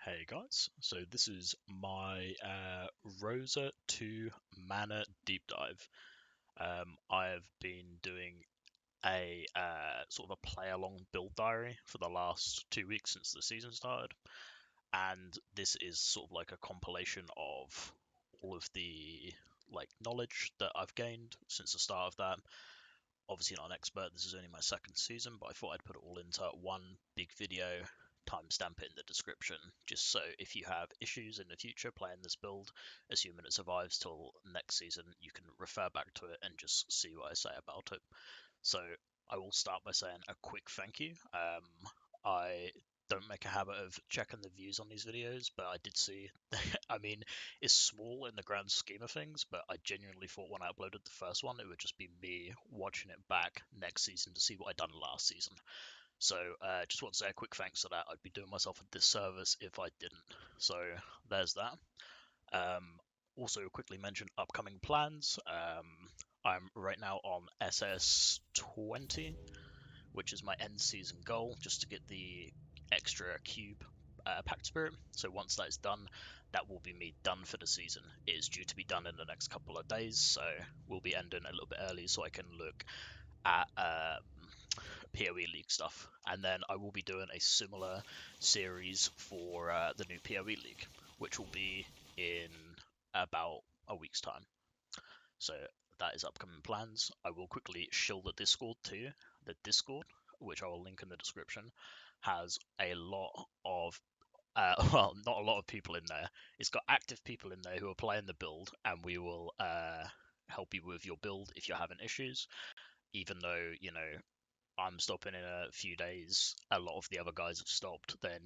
Hey guys, so this is my Rosa 2 mana deep dive. I've been doing a sort of a play along build diary for the last 2 weeks since the season started, and this is sort of like a compilation of all of the knowledge that I've gained since the start of that. Obviously not an expert, this is only my second season, but I thought I'd put it all into one big video, timestamp it in the description, just so if you have issues in the future playing this build, assuming it survives till next season, you can refer back to it and just see what I say about it. So I will start by saying a quick thank you. I don't make a habit of checking the views on these videos, but I did see, I mean, it's small in the grand scheme of things, but I genuinely thought when I uploaded the first one, it would just be me watching it back next season to see what I'd done last season. So just want to say a quick thanks to that. I'd be doing myself a disservice if I didn't. So there's that. Also quickly mention upcoming plans. I'm right now on SS 20, which is my end season goal, just to get the extra cube Pactspirit. So once that is done, that will be me done for the season. It is due to be done in the next couple of days, so we'll be ending a little bit early so I can look at PoE League stuff. And then I will be doing a similar series for the new PoE League, which will be in about a week's time. So that is upcoming plans. I will quickly shill the Discord too. The Discord, which I will link in the description, has a lot of well, not a lot of people in there. It's got active people in there who are playing the build, and we will help you with your build if you're having issues. Even though, you know, I'm stopping in a few days, a lot of the other guys have stopped, then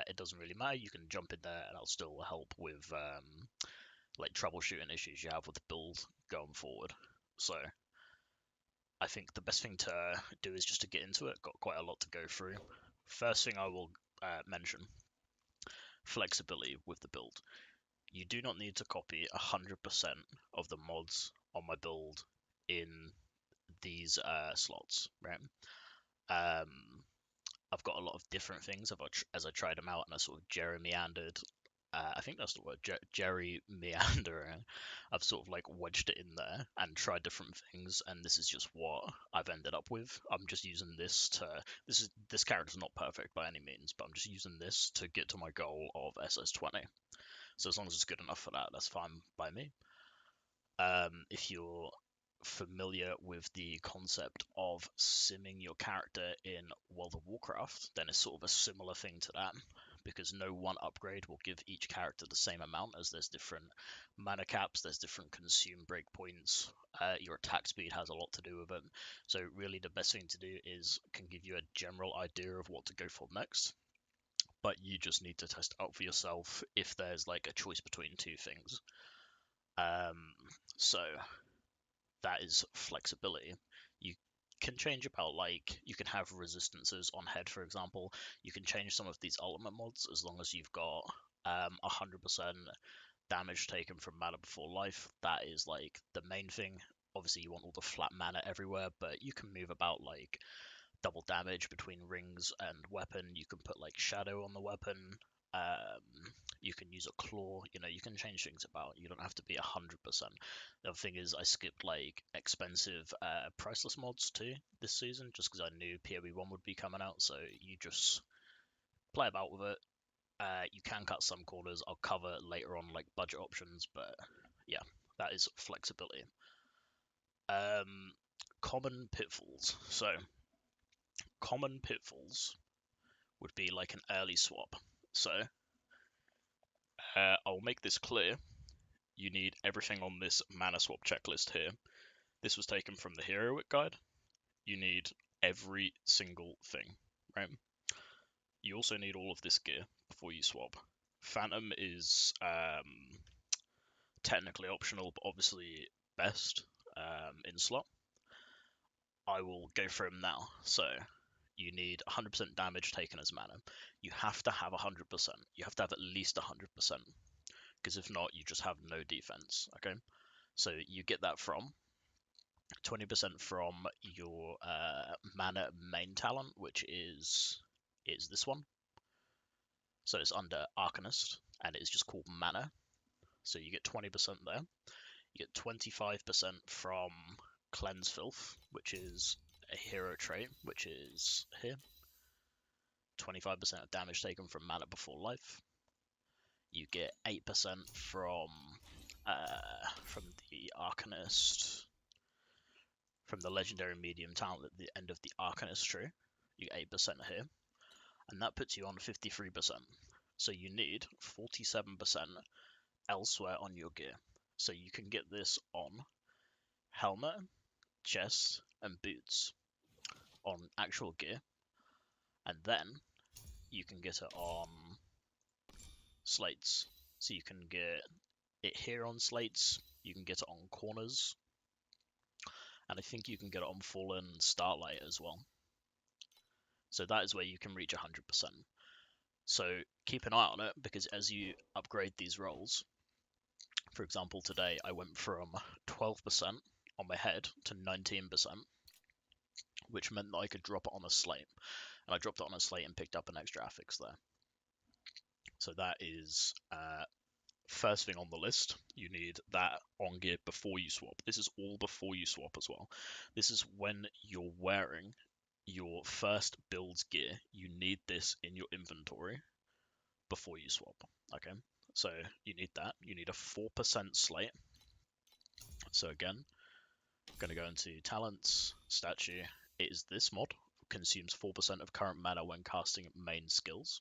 it doesn't really matter. You can jump in there and I'll still help with troubleshooting issues you have with the build going forward. So I think the best thing to do is just to get into it. Got quite a lot to go through. First thing I will mention, flexibility with the build. You do not need to copy 100% of the mods on my build in these slots, right? I've got a lot of different things as I tried them out and I sort of jerry-meandered. I think that's the word, jerry-meandering. I've sort of like wedged it in there and tried different things, and this is just what I've ended up with. I'm just using this to. This character's not perfect by any means, but I'm just using this to get to my goal of SS20. So as long as it's good enough for that, that's fine by me. If you're familiar with the concept of simming your character in World of Warcraft, then it's sort of a similar thing to that, because no one upgrade will give each character the same amount, as there's different mana caps, there's different consume breakpoints, your attack speed has a lot to do with it. So really the best thing to do is can give you a general idea of what to go for next, but you just need to test out for yourself if there's like a choice between two things. So that is flexibility. You can change about, like, you can have resistances on head, for example. You can change some of these ultimate mods as long as you've got 100% damage taken from mana before life. That is like the main thing. Obviously you want all the flat mana everywhere, but you can move about like double damage between rings and weapon. You can put like shadow on the weapon. You can use a claw. You know, you can change things about. You don't have to be 100%. The other thing is I skipped like expensive priceless mods too this season, just because I knew PoE 1 would be coming out. So you just play about with it. You can cut some corners. I'll cover later on like budget options, but yeah, that is flexibility. Common pitfalls. So common pitfalls would be like an early swap. So I'll make this clear. You need everything on this mana swap checklist here. This was taken from the Heroic Guide. You need every single thing, right? You also need all of this gear before you swap. Phantom is technically optional, but obviously best in slot. I will go through them now. So you need 100% damage taken as mana. You have to have 100%. You have to have at least 100%, because if not, you just have no defense. Okay, so you get that from 20% from your mana main talent, which is this one. So it's under Arcanist, and it is just called mana. So you get 20% there. You get 25% from Cleanse Filth, which is a hero trait, which is here. 25% of damage taken from mana before life. You get 8% from the Arcanist, from the legendary medium talent at the end of the Arcanist tree. You get 8% here, and that puts you on 53%. So you need 47% elsewhere on your gear. So you can get this on helmet, chest, and boots on actual gear, and then you can get it on slates. So you can get it here on slates, you can get it on corners, and I think you can get it on Fallen Starlight as well. So that is where you can reach 100%. So keep an eye on it, because as you upgrade these rolls, for example, today I went from 12% on my head to 19%, which meant that I could drop it on a slate. And I dropped it on a slate and picked up an extra affix there. So that is first thing on the list. You need that on gear before you swap. This is all before you swap as well. This is when you're wearing your first build's gear. You need this in your inventory before you swap. Okay, so you need that. You need a 4% slate. So again, I'm going to go into talents, statue. It is this mod. Consumes 4% of current mana when casting main skills.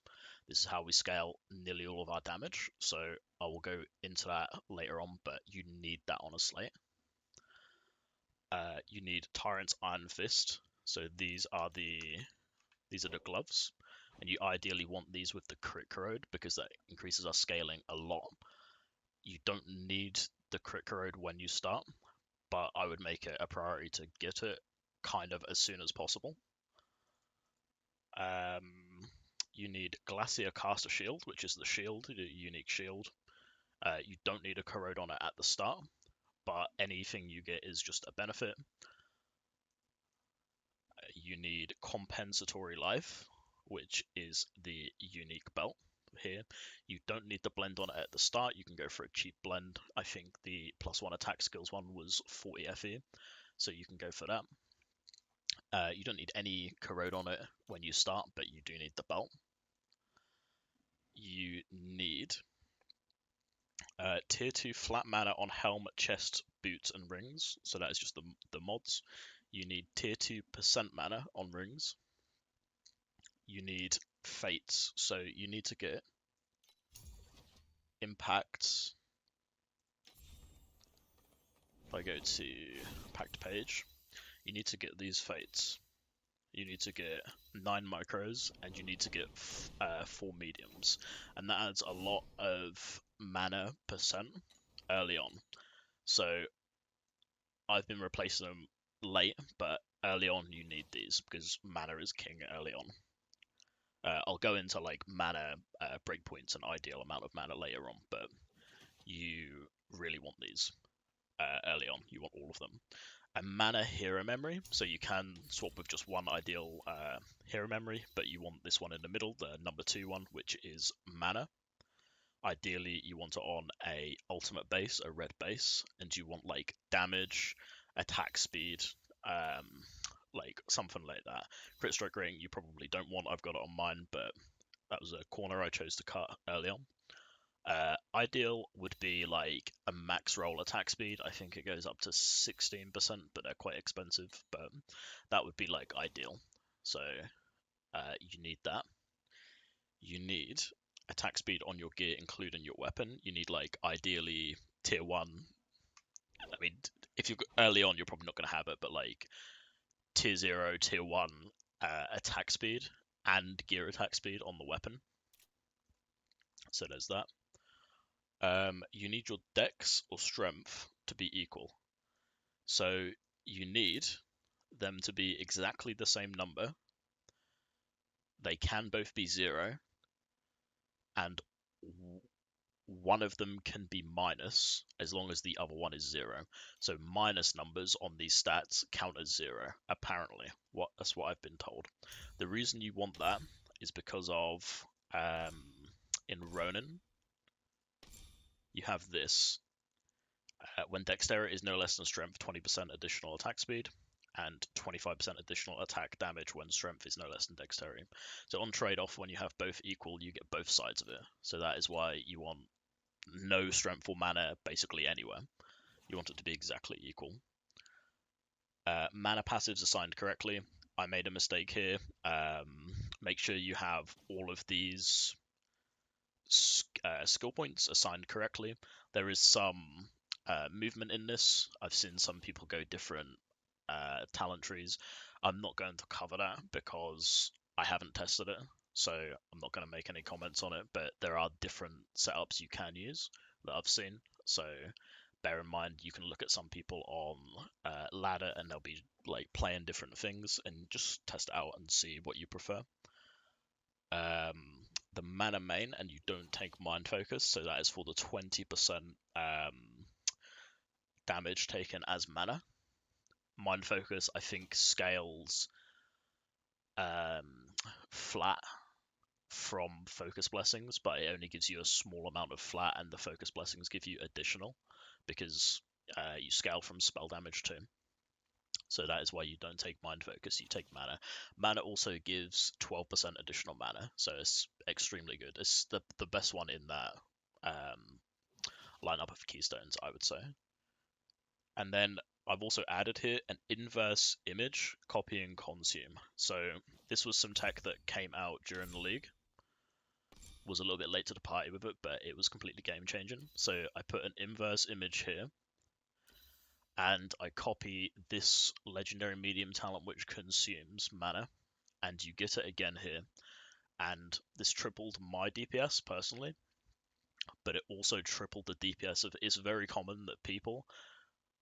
This is how we scale nearly all of our damage, so I will go into that later on, but you need that on a slate. You need Tyrant's Iron Fist, so these are the gloves, and you ideally want these with the crit corrode, because that increases our scaling a lot. You don't need the crit corrode when you start, but I would make it a priority to get it kind of as soon as possible. You need Glacier Caster Shield, which is the shield, the unique shield. You don't need a corrode on it at the start, but anything you get is just a benefit. You need Compensatory Life, which is the unique belt here. You don't need the blend on it at the start. You can go for a cheap blend. I think the +1 attack skills one was 40 FE, so you can go for that. You don't need any corrode on it when you start, but you do need the belt. You need tier 2 flat mana on helm, chest, boots, and rings. So that is just the mods. You need tier 2% mana on rings. You need fates. So you need to get impacts. If I go to pact page, you need to get these fates. You need to get 9 micros, and you need to get 4 mediums, and that adds a lot of mana percent early on. So I've been replacing them late, but early on you need these because mana is king early on. I'll go into like mana breakpoints and ideal amount of mana later on, but you really want these early on. You want all of them. A mana hero memory, so you can swap with just one ideal hero memory, but you want this one in the middle, the number 2 one, which is mana. Ideally you want it on a ultimate base, a red base, and you want like damage, attack speed, like something like that. Crit strike rating you probably don't want. I've got it on mine, but that was a corner I chose to cut early on. Ideal would be like a max roll attack speed. I think it goes up to 16%, but they're quite expensive. But that would be like ideal. So you need that. You need attack speed on your gear, including your weapon. You need like ideally tier 1. I mean, if you're early on, you're probably not going to have it, but like tier 0, tier 1 attack speed and gear attack speed on the weapon. So there's that. You need your dex or strength to be equal. So you need them to be exactly the same number. They can both be 0, and one of them can be minus as long as the other one is 0. So minus numbers on these stats count as 0, apparently. That's what I've been told. The reason you want that is because of Ronin, you have this. When Dexterity is no less than Strength, 20% additional attack speed, and 25% additional attack damage when Strength is no less than Dexterity. So on trade-off, when you have both equal, you get both sides of it. So that is why you want no Strength or mana basically anywhere. You want it to be exactly equal. Mana passives assigned correctly. I made a mistake here. Make sure you have all of these skill points assigned correctly. There is some movement in this. I've seen some people go different talent trees. I'm not going to cover that because I haven't tested it, so I'm not going to make any comments on it, but there are different setups you can use that I've seen. So bear in mind, you can look at some people on ladder and they'll be like playing different things, and just test it out and see what you prefer. The mana main, and you don't take mind focus, so that is for the 20% damage taken as mana. Mind focus, I think, scales flat from focus blessings, but it only gives you a small amount of flat, and the focus blessings give you additional because you scale from spell damage too. So that is why you don't take mind focus, you take mana. Mana also gives 12% additional mana, so it's extremely good. It's the best one in that lineup of keystones, I would say. And then I've also added here an inverse image, copy and consume. So this was some tech that came out during the league. Was a little bit late to the party with it, but it was completely game changing. So I put an inverse image here, and I copy this legendary medium talent which consumes mana, and you get it again here. And this tripled my DPS personally, but it also tripled the DPS of. It's very common that people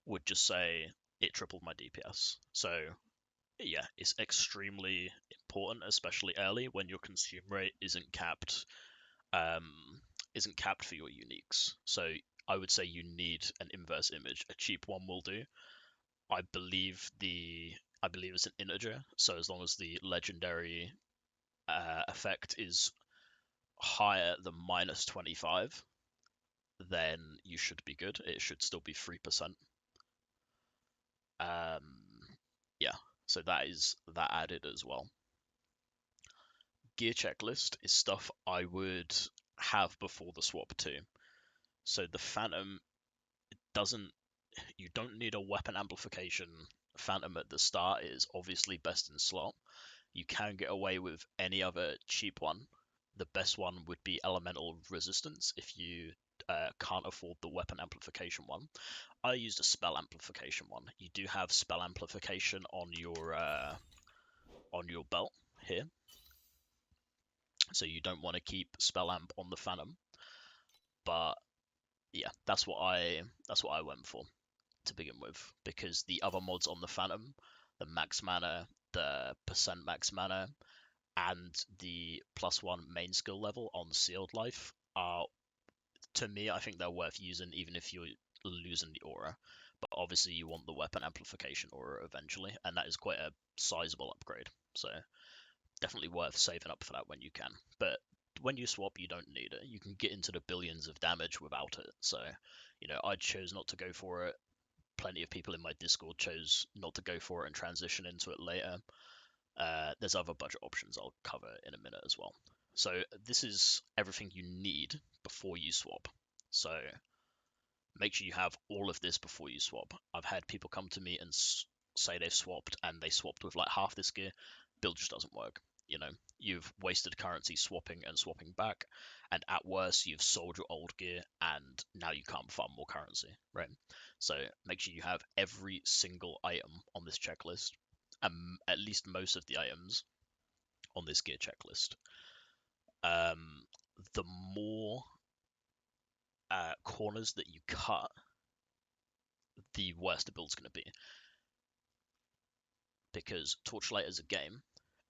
would just say it tripled my DPS. So yeah, it's extremely important, especially early when your consume rate isn't capped for your uniques. So I would say you need an inverse image. A cheap one will do. I believe it's an integer, so as long as the legendary effect is higher than -25, then you should be good. It should still be 3%. Yeah, so that is that added as well. Gear checklist is stuff I would have before the swap too. So the Phantom you don't need a weapon amplification Phantom at the start. It is obviously best in slot. You can get away with any other cheap one. The best one would be elemental resistance if you can't afford the weapon amplification one. I used a spell amplification one. You do have spell amplification on your belt here, so you don't want to keep spell amp on the Phantom. But yeah, that's what I went for to begin with, because the other mods on the Phantom, the max mana, the percent max mana, and the +1 main skill level on Sealed Life are, to me, I think they're worth using even if you're losing the aura. But obviously you want the weapon amplification aura eventually, and that is quite a sizable upgrade. So definitely worth saving up for that when you can. But when you swap, you don't need it. You can get into the billions of damage without it. So, I chose not to go for it. Plenty of people in my Discord chose not to go for it and transition into it later. There's other budget options I'll cover in a minute as well. So this is everything you need before you swap. So make sure you have all of this before you swap. I've had people come to me and say they've swapped, and they swapped with like half this gear. Build just doesn't work. You've wasted currency swapping and swapping back, and at worst you've sold your old gear and now you can't farm more currency, right? So make sure you have every single item on this checklist, and at least most of the items on this gear checklist. The more corners that you cut, the worse the build's going to be, because Torchlight as a game,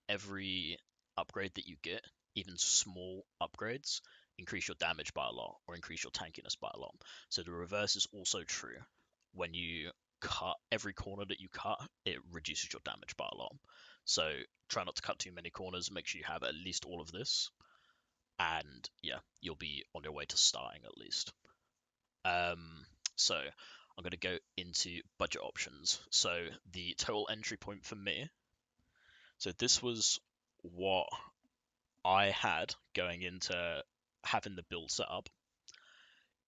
every upgrade that you get, even small upgrades, increase your damage by a lot or increase your tankiness by a lot. So the reverse is also true. When you cut every corner that you cut, it reduces your damage by a lot. So try not to cut too many corners. Make sure you have at least all of this. and yeah, you'll be on your way to starting at least. So I'm going to go into budget options. So the total entry point for me, so this was what I had going into having the build set up.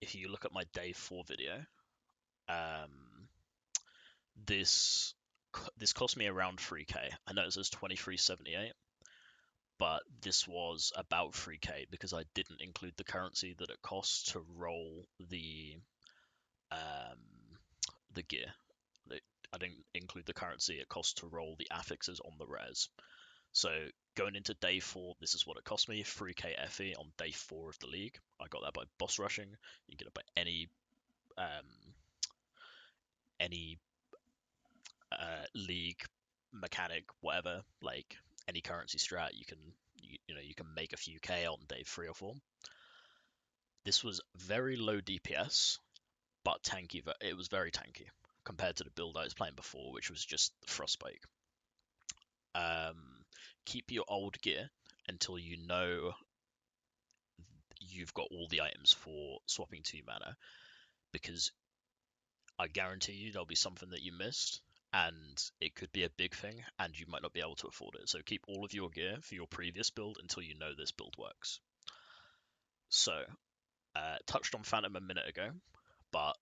If you look at my day 4 video, this cost me around 3k. I know it says 2378, but this was about 3k because I didn't include the currency that it costs to roll the gear. I didn't include the currency it costs to roll the affixes on the rares. So going into day 4, this is what it cost me: 3k FE on day 4 of the league. I got that by boss rushing. You can get it by any league mechanic, whatever, like any currency strat. You can make a few k on day 3 or 4. This was very low DPS, but tanky. It was very tanky compared to the build I was playing before, which was just Frostbite. Keep your old gear until you know you've got all the items for swapping 2 mana, because I guarantee you there'll be something that you missed, and it could be a big thing, and you might not be able to afford it. So keep all of your gear for your previous build until you know this build works. So, touched on Phantom a minute ago, but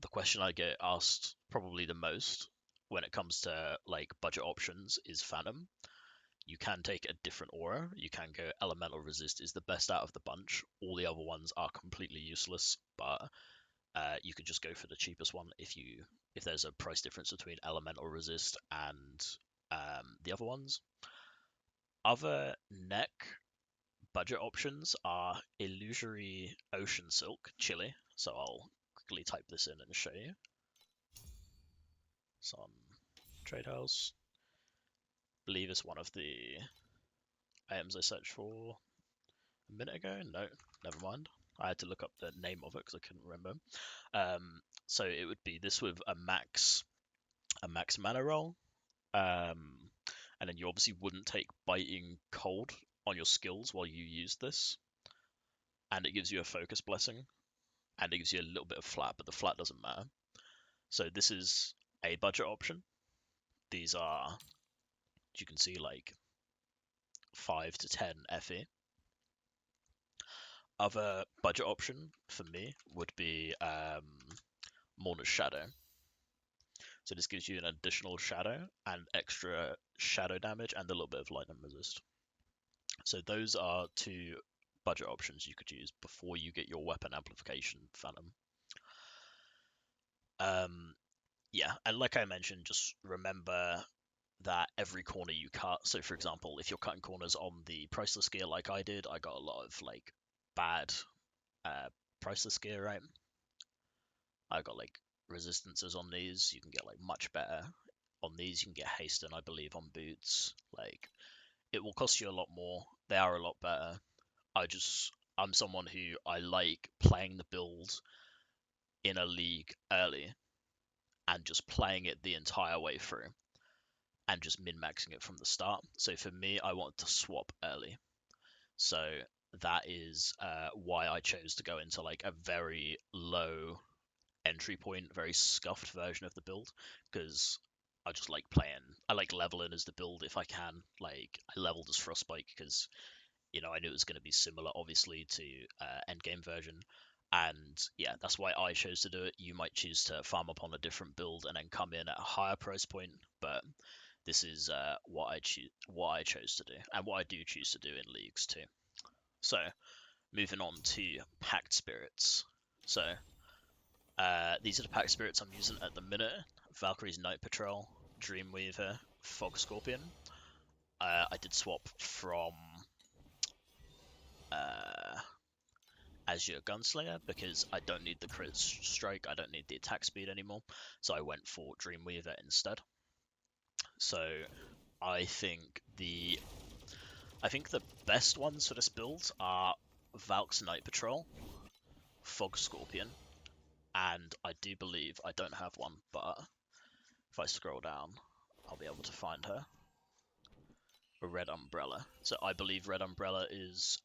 the question I get asked probably the most when it comes to like budget options is Phantom. You can take a different aura. You can go Elemental Resist is the best out of the bunch. All the other ones are completely useless, but you could just go for the cheapest one if there's a price difference between Elemental Resist and the other ones. Other neck budget options are Illusory Ocean Silk, Chili. So I'll quickly type this in and show you. It's on Trade House. Believe it's one of the items I searched for a minute ago. No, never mind. I had to look up the name of it because I couldn't remember. So it would be this with a max mana roll, and then you obviously wouldn't take Biting Cold on your skills while you use this, and it gives you a focus blessing, and it gives you a little bit of flat, but the flat doesn't matter. So this is a budget option. These are, you can see, like 5 to 10 FE. Other budget option for me would be Mourner's Shadow. So this gives you an additional shadow and extra shadow damage and a little bit of lightning resist. So those are 2 budget options you could use before you get your weapon amplification Phantom. Yeah, and like I mentioned, just remember that every corner you cut, so for example, if you're cutting corners on the priceless gear like I did, I got a lot of like bad priceless gear, right? I got like resistances on these. You can get like much better on these. You can get hasten, I believe, on boots. Like, it will cost you a lot more. They are a lot better. I'm someone who I like playing the build in a league early and just playing it the entire way through and just min-maxing it from the start. So for me, I wanted to swap early. So that is why I chose to go into like a very low entry point, very scuffed version of the build, because I just like playing. I like leveling as the build if I can. Like, I leveled as Frostbite because I knew it was going to be similar, obviously, to endgame version. And yeah, that's why I chose to do it. You might choose to farm up on a different build and then come in at a higher price point, but this is what I chose to do, and what I do choose to do in leagues too. So, moving on to Pactspirits. So, these are the Pactspirits I'm using at the minute: Valkyrie's Night Patrol, Dreamweaver, Fog Scorpion. I did swap from Azure Gunslinger because I don't need the crit strike, I don't need the attack speed anymore, so I went for Dreamweaver instead. So I think the best ones for this build are Valk's Night Patrol, Fog Scorpion, and I do believe I don't have one, but if I scroll down, I'll be able to find her. A Red Umbrella. So I believe Red Umbrella is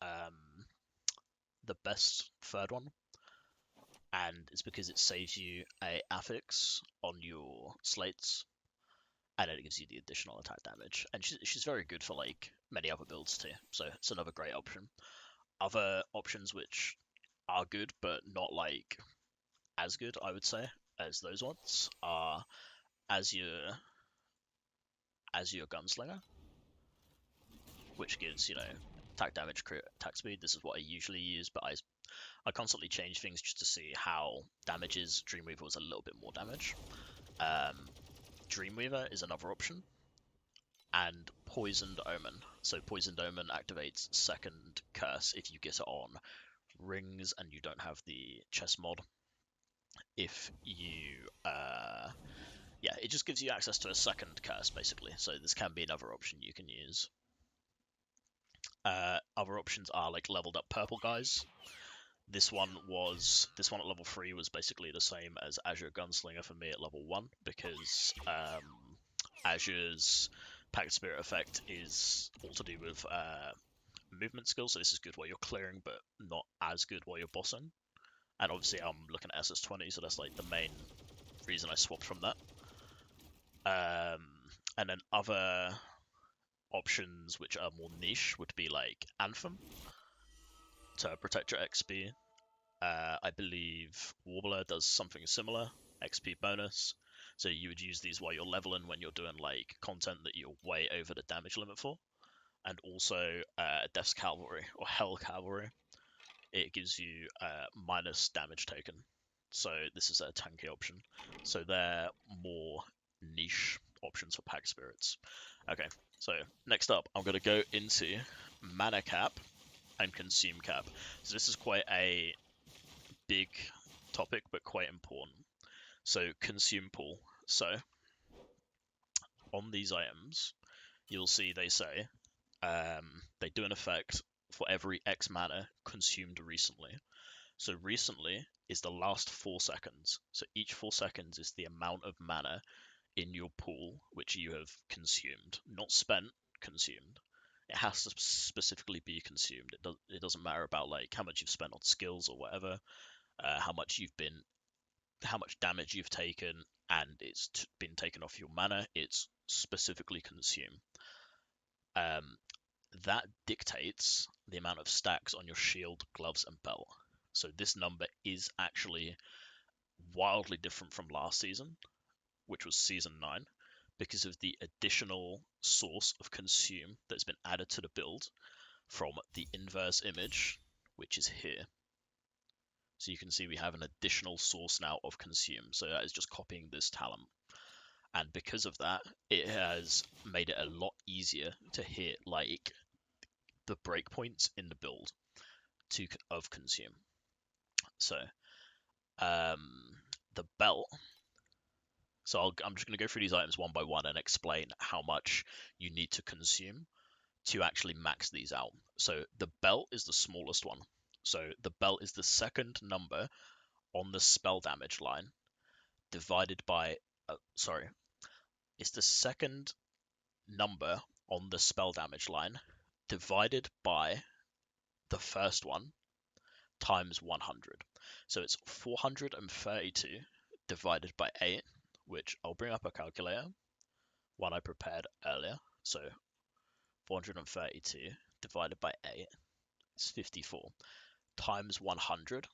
the best third one, and it's because it saves you a affix on your slates, and it gives you the additional attack damage. And she's very good for like many other builds too, so it's another great option. Other options which are good but not like as good, I would say, as those ones are as your gunslinger, which gives, you know, attack damage, crit, attack speed. This is what I usually use, but I constantly change things just to see how damage is. Dreamweaver was a little bit more damage. Dreamweaver is another option, and Poisoned Omen. So Poisoned Omen activates second curse if you get it on rings and you don't have the chess mod. If you yeah, it just gives you access to a second curse basically, so this can be another option you can use. Other options are like leveled up purple guys. This one at level 3 was basically the same as Azure Gunslinger for me at level 1, because Azure's Pactspirit effect is all to do with movement skill, so this is good while you're clearing, but not as good while you're bossing. And obviously I'm looking at SS20, so that's like the main reason I swapped from that. And then other options which are more niche would be like Anthem to protect your XP. I believe Warbler does something similar, XP bonus. So you would use these while you're leveling when you're doing like content that you're way over the damage limit for. And also Death's Cavalry or Hell Cavalry. It gives you minus damage taken. So this is a tanky option. So they're more niche options for Pactspirits. Okay, so next up, I'm going to go into mana cap and consume cap. So this is quite a big topic, but quite important. So consume pool. So on these items, you'll see they say they do an effect for every X mana consumed recently. So recently is the last 4 seconds. So each 4 seconds is the amount of mana in your pool which you have consumed, not spent, consumed. It has to specifically be consumed. It doesn't matter about like how much you've spent on skills or whatever, how much damage you've taken, and it's been taken off your mana. It's specifically consume. That dictates the amount of stacks on your shield, gloves, and belt. So this number is actually wildly different from last season, which was season 9, because of the additional source of consume that's been added to the build from the inverse image, which is here. So you can see we have an additional source now of consume. So that is just copying this talent. And because of that, it has made it a lot easier to hit like the breakpoints in the build of consume. So the belt. So I'm just going to go through these items one by one and explain how much you need to consume to actually max these out. So the belt is the smallest one. So the belt is the second number on the spell damage line divided by, it's the second number on the spell damage line divided by the first one times 100. So it's 432 divided by 8, which I'll bring up a calculator, one I prepared earlier. So 432 divided by 8 is 54. Times 100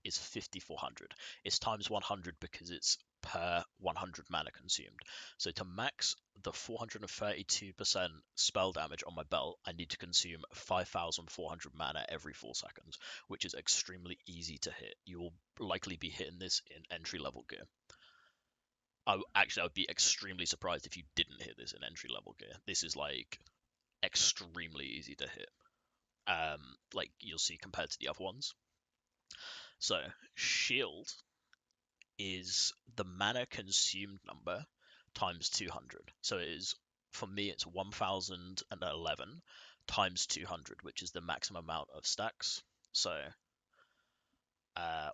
is 5400. It's times 100 because it's per 100 mana consumed. So to max the 432% spell damage on my belt, I need to consume 5400 mana every 4 seconds, which is extremely easy to hit. You will likely be hitting this in entry level gear. I would be extremely surprised if you didn't hit this in entry level gear. This is like extremely easy to hit. Like you'll see compared to the other ones. So shield is the mana consumed number times 200. So it is, for me, it's 1011 times 200, which is the maximum amount of stacks. So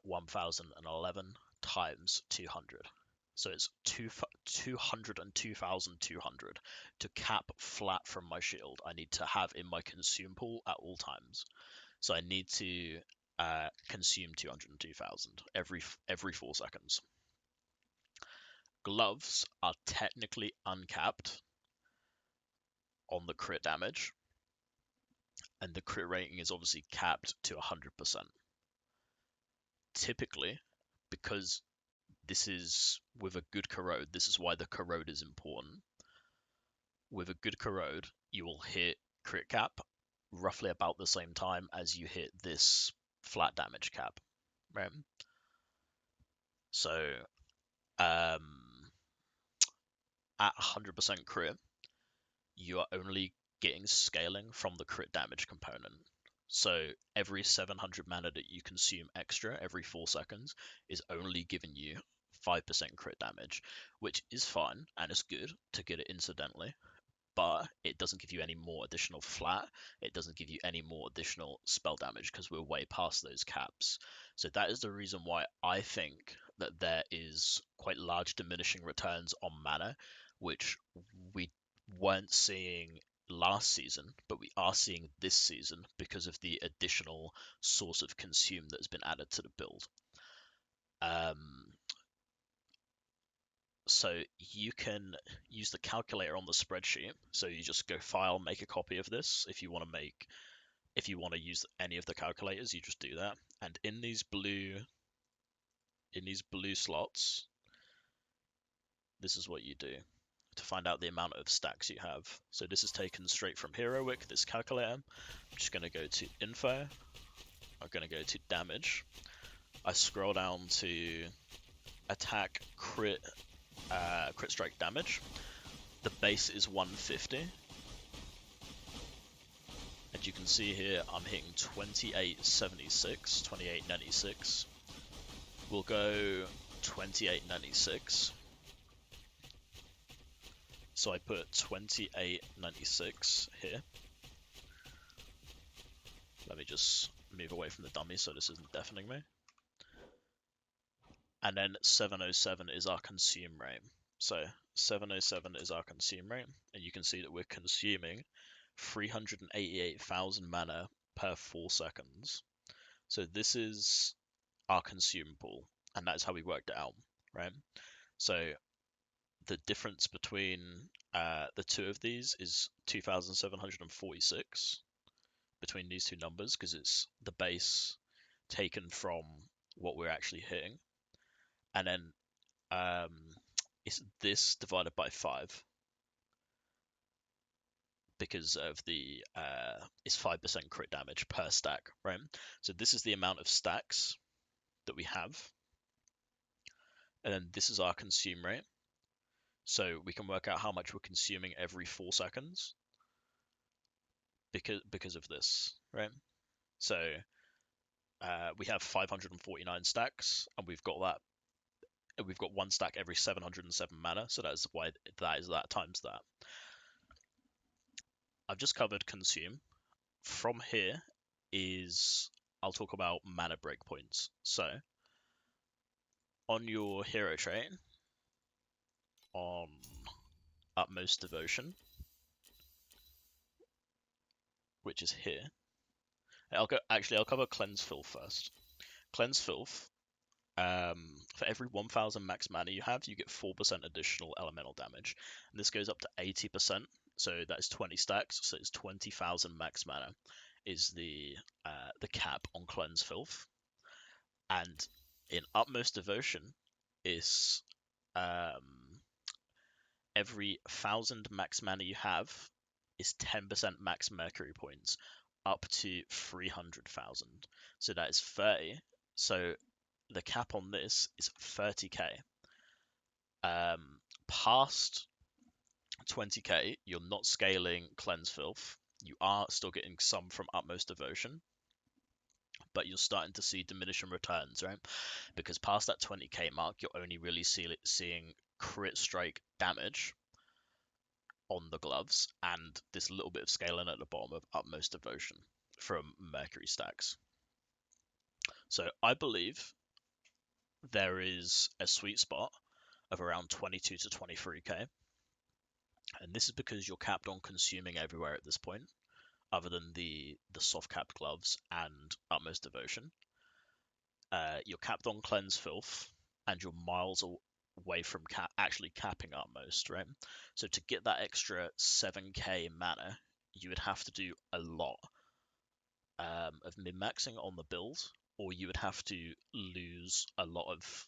1011 times 200. So it's 202,200 to cap flat from my shield. I need to have in my consume pool at all times. So I need to consume 202,000 every 4 seconds. Gloves are technically uncapped on the crit damage, and the crit rating is obviously capped to 100%. Typically, because this is with a good corrode, this is why the corrode is important. With a good corrode, you will hit crit cap roughly about the same time as you hit this flat damage cap, right? So at 100% crit, you are only getting scaling from the crit damage component. So every 700 mana that you consume extra every 4 seconds is only giving you 5% crit damage, which is fine and it's good to get it incidentally, but it doesn't give you any more additional flat. It doesn't give you any more additional spell damage because we're way past those caps. So that is the reason why I think that there is quite large diminishing returns on mana, which we weren't seeing last season, but we are seeing this season because of the additional source of consume that's been added to the build. So you can use the calculator on the spreadsheet. So you just go file, make a copy of this. If you want to use any of the calculators, you just do that. And in these blue slots, this is what you do to find out the amount of stacks you have. So this is taken straight from Heroic, this calculator. I'm just going to go to info. I'm going to go to damage. I scroll down to attack, crit strike damage. The base is 150. And you can see here I'm hitting 2876, 2896. We'll go 2896. So I put 2896 here. Let me just move away from the dummy so this isn't deafening me. And then 707 is our consume rate. So 707 is our consume rate, and you can see that we're consuming 388,000 mana per 4 seconds. So this is our consume pool, and that's how we worked it out, right? So the difference between the two of these is 2,746 between these two numbers, because it's the base taken from what we're actually hitting, and then it's this divided by 5 because of the it's 5% crit damage per stack, right? So this is the amount of stacks that we have, and then this is our consume rate. So we can work out how much we're consuming every 4 seconds because of this, right? So we have 549 stacks, and we've got 1 stack every 707 mana, so that's why that is that times that. I've just covered consume. From here I'll talk about mana breakpoints. So on your hero trait, on Utmost Devotion, which is here, I'll cover Cleanse Filth first. Cleanse Filth, for every 1,000 max mana you have, you get 4% additional elemental damage, and this goes up to 80%. So that is 20 stacks. So it's 20,000 max mana is the cap on Cleanse Filth. And in Utmost Devotion is every 1,000 max mana you have is 10% max mercury points up to 300,000. So that is 30. So the cap on this is 30k. Past 20k, you're not scaling Cleanse Filth. You are still getting some from Utmost Devotion, but you're starting to see diminishing returns, right? Because past that 20k mark, you're only really seeing crit strike damage on the gloves and this little bit of scaling at the bottom of Utmost Devotion from Mercury stacks. So I believe there is a sweet spot of around 22 to 23k, and this is because you're capped on consuming everywhere at this point. other than the soft capped gloves and utmost devotion. You're capped on cleanse filth, and you're miles away from actually capping utmost, right? So to get that extra 7k mana, you would have to do a lot of min-maxing on the build, or you would have to lose a lot of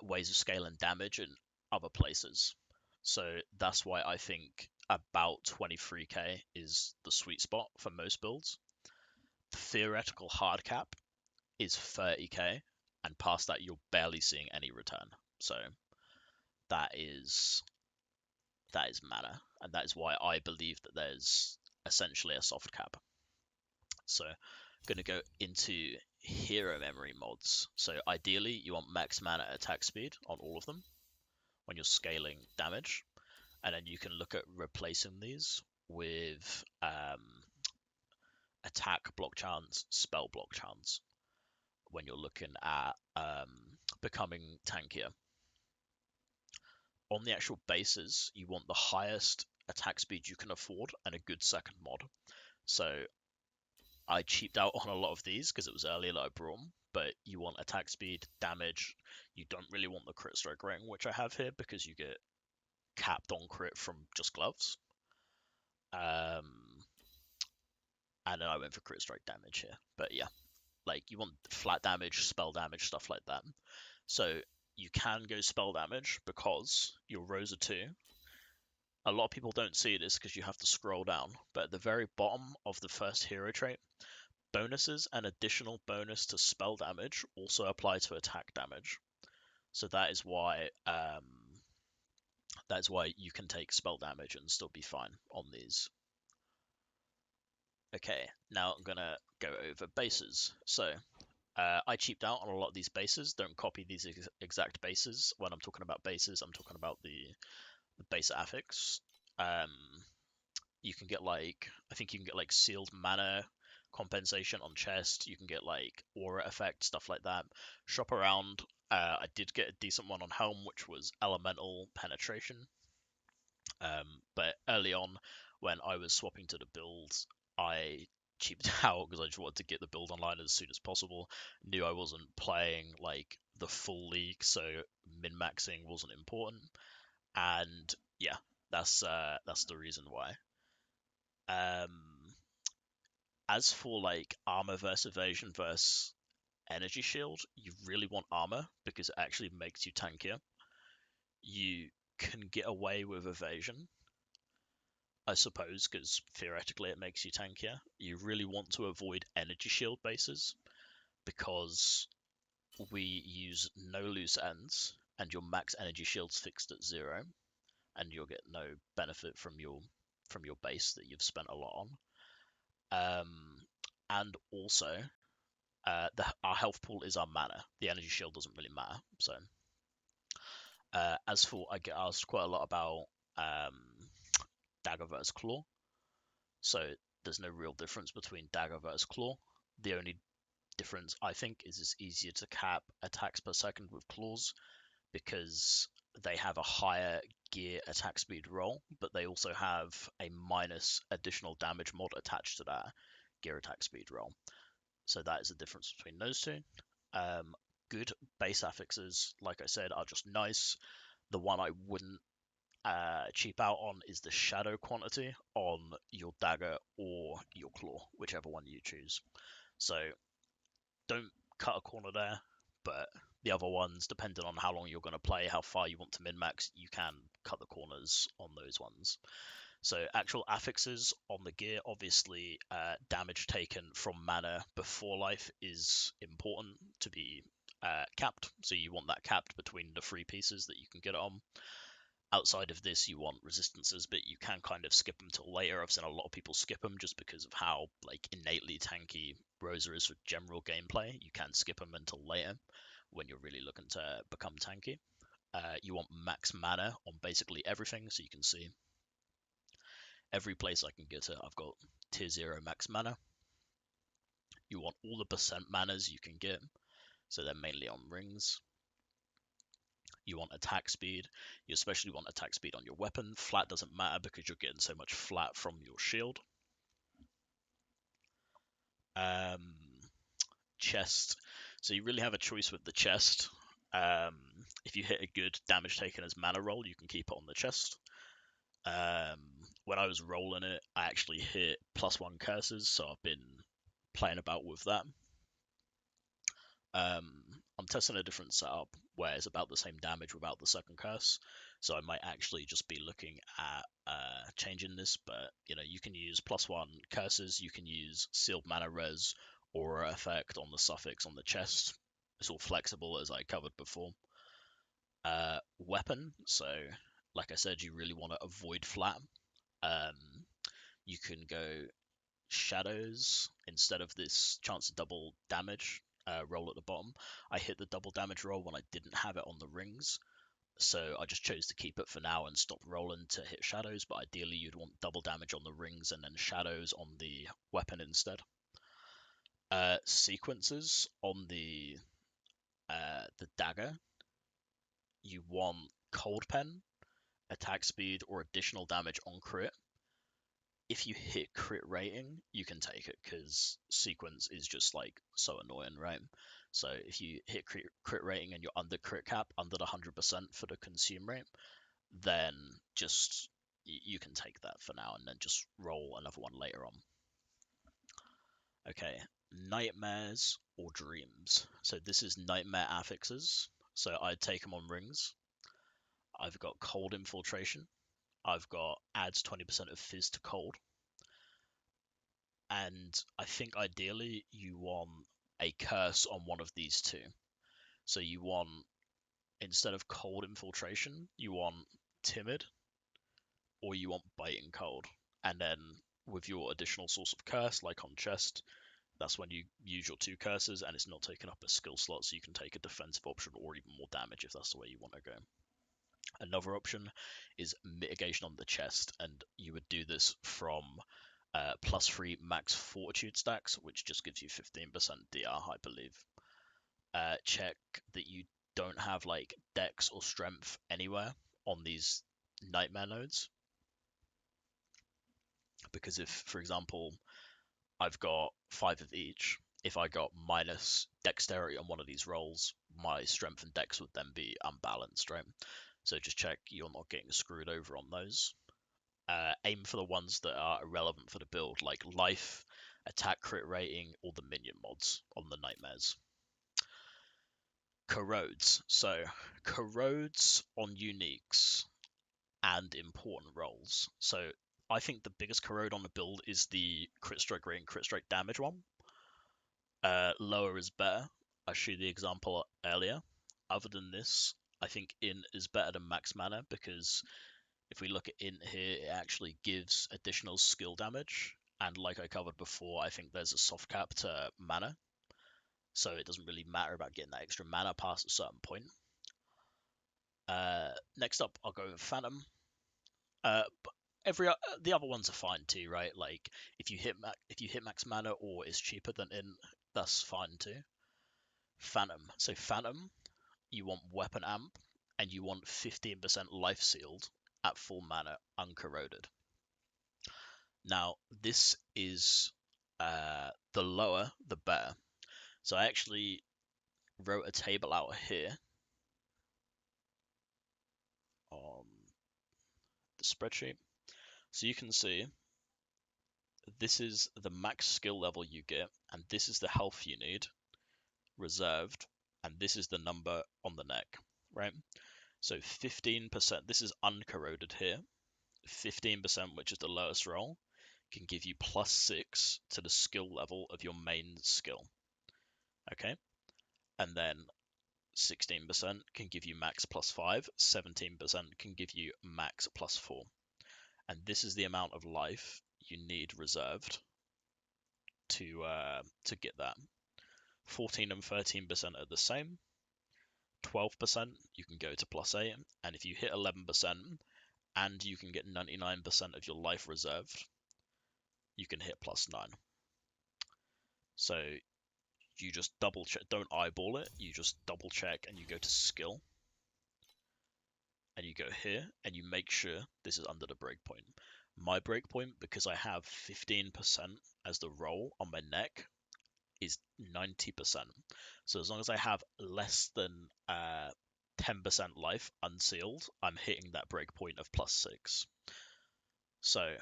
ways of scaling damage in other places. So that's why I think about 23k is the sweet spot for most builds. The theoretical hard cap is 30k, and past that you're barely seeing any return. So that is mana, and that is why I believe that there's essentially a soft cap. So I'm going to go into hero memory mods. So ideally you want max mana attack speed on all of them when you're scaling damage, and then you can look at replacing these with attack block chance, spell block chance when you're looking at becoming tankier. On the actual bases, you want the highest attack speed you can afford and a good second mod. So I cheaped out on a lot of these because it was earlier that I brought them, but you want attack speed, damage. You don't really want the crit strike rating, which I have here, because you get capped on crit from just gloves. And then I went for crit strike damage here. But yeah, like you want flat damage, spell damage, stuff like that. So you can go spell damage because your Rosa 2. A lot of people don't see this because you have to scroll down, but at the very bottom of the first hero trait, bonuses and additional bonus to spell damage also apply to attack damage. So that is why you can take spell damage and still be fine on these. Okay, now I'm gonna go over bases. So I cheaped out on a lot of these bases. Don't copy these exact bases. When I'm talking about bases, I'm talking about the base affix. You can get I think you can get sealed mana compensation on chest. You can get aura effect, stuff like that. Shop around. I did get a decent one on helm, which was elemental penetration. But early on, when I was swapping to the builds, I cheaped out because I just wanted to get the build online as soon as possible. Knew I wasn't playing the full league, so min-maxing wasn't important. And yeah, that's the reason why. As for armor versus evasion versus energy shield, you really want armor because it actually makes you tankier. You can get away with evasion, I suppose, because theoretically it makes you tankier. You really want to avoid energy shield bases because we use no loose ends and your max energy shield's fixed at 0, and you'll get no benefit from your base that you've spent a lot on. And also, our health pool is our mana. The energy shield doesn't really matter. So, as for, I get asked quite a lot about Dagger versus Claw. So there's no real difference between Dagger versus Claw. The only difference, I think, is it's easier to cap attacks per second with Claws because they have a higher gear attack speed roll, but they also have a minus additional damage mod attached to that gear attack speed roll. So that is the difference between those two. Good base affixes, like I said, are just nice. The one I wouldn't cheap out on is the shadow quantity on your dagger or your claw, whichever one you choose. So don't cut a corner there, but the other ones, depending on how long you're going to play, how far you want to min-max, you can cut the corners on those ones. So actual affixes on the gear, obviously damage taken from mana before life is important to be capped. So you want that capped between the 3 pieces that you can get it on. Outside of this, you want resistances, but you can kind of skip them till later. I've seen a lot of people skip them just because of how innately tanky Rosa is for general gameplay. You can skip them until later when you're really looking to become tanky. You want max mana on basically everything, so you can see every place I can get it, I've got tier 0 max mana. You want all the percent manas you can get, so they're mainly on rings. You want attack speed. You especially want attack speed on your weapon. Flat doesn't matter because you're getting so much flat from your shield. Chest. So you really have a choice with the chest. Um, if you hit a good damage taken as mana roll, you can keep it on the chest. Um, when I was rolling it, I actually hit +1 curses, so I've been playing about with that. I'm testing a different setup where it's about the same damage without the second curse, so I might actually just be looking at changing this. But you can use +1 curses, you can use sealed mana res or effect on the suffix on the chest. It's all flexible as I covered before. Weapon, so like I said, you really want to avoid flat. You can go shadows instead of this chance of double damage roll at the bottom. I hit the double damage roll when I didn't have it on the rings, so I just chose to keep it for now and stop rolling to hit shadows, but ideally you'd want double damage on the rings and then shadows on the weapon instead. Sequences on the dagger, you want cold pen, attack speed, or additional damage on crit. If you hit crit rating, you can take it because sequence is just like so annoying, right? So if you hit crit rating and you're under crit cap, under the 100% for the consume rate, then just you can take that for now and then just roll another one later on. Okay, nightmares or dreams. So this is nightmare affixes. So I'd take them on rings. I've got cold infiltration. I've got adds 20% of fizz to cold. And I think ideally you want a curse on one of these two. So you want, instead of cold infiltration, you want timid, or you want biting cold. And then with your additional source of curse, like on chest, that's when you use your 2 curses and it's not taking up a skill slot, so you can take a defensive option or even more damage if that's the way you want to go. Another option is mitigation on the chest, and you would do this from +3 max fortitude stacks, which just gives you 15% DR, I believe. Check that you don't have like dex or strength anywhere on these nightmare nodes, because if, for example, I've got 5 of each, if I got minus dexterity on one of these rolls, my strength and dex would then be unbalanced, right? So just check you're not getting screwed over on those. Aim for the ones that are irrelevant for the build, like life, attack crit rating, or the minion mods on the nightmares. Corrodes. So corrodes on uniques and important rolls. So I think the biggest corrode on the build is the crit strike rate and crit strike damage one. Lower is better. I showed you the example earlier. Other than this, I think int is better than max mana, because if we look at int here, it actually gives additional skill damage. And like I covered before, I think there's a soft cap to mana. So it doesn't really matter about getting that extra mana past a certain point. Next up, I'll go with Phantom. The other ones are fine too, right? Like if you hit max mana or is cheaper than int, that's fine too. Phantom. So Phantom, you want weapon amp, and you want 15% life sealed at full mana, uncorroded. Now, this is the lower, the better. So I actually wrote a table out here on the spreadsheet. So you can see this is the max skill level you get, and this is the health you need, reserved, and this is the number on the neck, right? So 15%, this is uncorroded here. 15%, which is the lowest roll, can give you +6 to the skill level of your main skill. Okay, and then 16% can give you max +5, 17% can give you max +4. And this is the amount of life you need reserved to get that. 14 and 13% are the same. 12% you can go to +8, and if you hit 11% and you can get 99% of your life reserved, you can hit +9. So you just double check, don't eyeball it, you just double check and you go to skill. And you go here and you make sure this is under the breakpoint. My breakpoint, because I have 15% as the roll on my neck, is 90%. So as long as I have less than 10% life unsealed, I'm hitting that breakpoint of +6. So